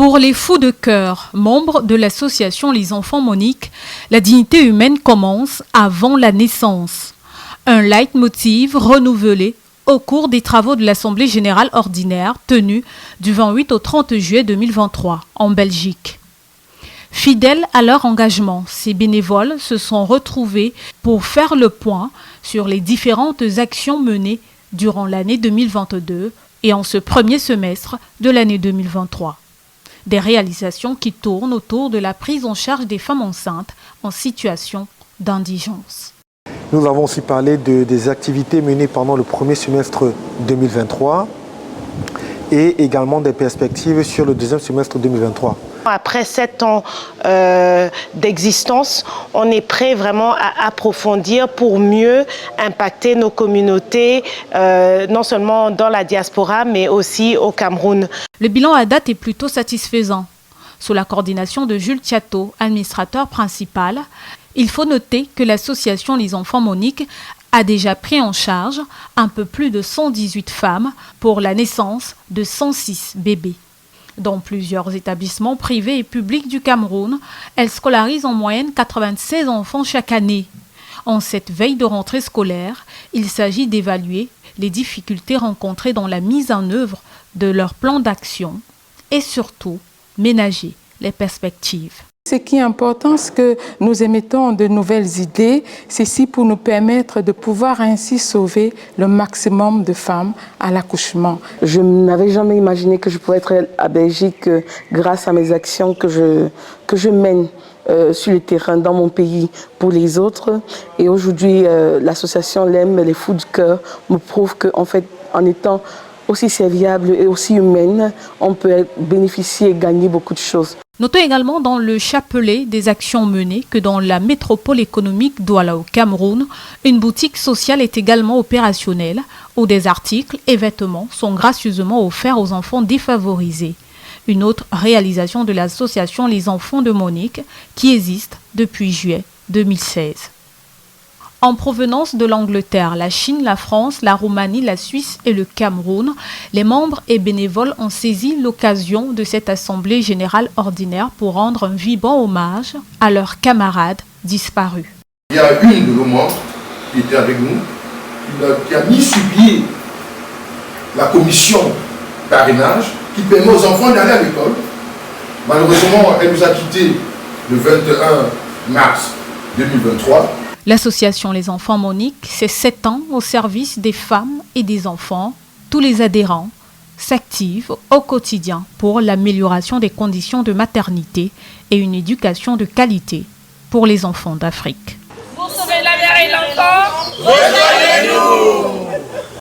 Pour les fous de cœur, membres de l'association Les Enfants Monique, la dignité humaine commence avant la naissance. Un leitmotiv renouvelé au cours des travaux de l'Assemblée générale ordinaire tenue du 28 au 30 juillet 2023 en Belgique. Fidèles à leur engagement, ces bénévoles se sont retrouvés pour faire le point sur les différentes actions menées durant l'année 2022 et en ce premier semestre de l'année 2023. Des réalisations qui tournent autour de la prise en charge des femmes enceintes en situation d'indigence. Nous avons aussi parlé des activités menées pendant le premier semestre 2023 et également des perspectives sur le deuxième semestre 2023. Après 7 ans d'existence, on est prêt vraiment à approfondir pour mieux impacter nos communautés, non seulement dans la diaspora, mais aussi au Cameroun. Le bilan à date est plutôt satisfaisant. Sous la coordination de Jules Thiato, administrateur principal, il faut noter que l'association Les Enfants Monique a déjà pris en charge un peu plus de 118 femmes pour la naissance de 106 bébés. Dans plusieurs établissements privés et publics du Cameroun, elle scolarise en moyenne 96 enfants chaque année. En cette veille de rentrée scolaire, il s'agit d'évaluer les difficultés rencontrées dans la mise en œuvre de leur plan d'action et surtout ménager les perspectives. Ce qui est important, c'est que nous émettons de nouvelles idées, ceci pour nous permettre de pouvoir ainsi sauver le maximum de femmes à l'accouchement. Je n'avais jamais imaginé que je pourrais être à Belgique grâce à mes actions que je mène sur le terrain dans mon pays pour les autres. Et aujourd'hui, l'association LEM, les Fous du Cœur, me prouve qu'en fait, en étant aussi serviable et aussi humaine, on peut bénéficier et gagner beaucoup de choses. Notons également dans le chapelet des actions menées que dans la métropole économique Douala au Cameroun, une boutique sociale est également opérationnelle où des articles et vêtements sont gracieusement offerts aux enfants défavorisés. Une autre réalisation de l'association Les Enfants de Monique qui existe depuis juillet 2016. En provenance de l'Angleterre, la Chine, la France, la Roumanie, la Suisse et le Cameroun, les membres et bénévoles ont saisi l'occasion de cette Assemblée générale ordinaire pour rendre un vibrant hommage à leurs camarades disparus. Il y a une de nos membres qui était avec nous, qui a mis sur pied la commission parrainage qui permet aux enfants d'aller à l'école. Malheureusement, elle nous a quittés le 21 mars 2023. L'association Les Enfants Monique, c'est 7 ans au service des femmes et des enfants. Tous les adhérents s'activent au quotidien pour l'amélioration des conditions de maternité et une éducation de qualité pour les enfants d'Afrique. Pour sauver la mère et l'enfant.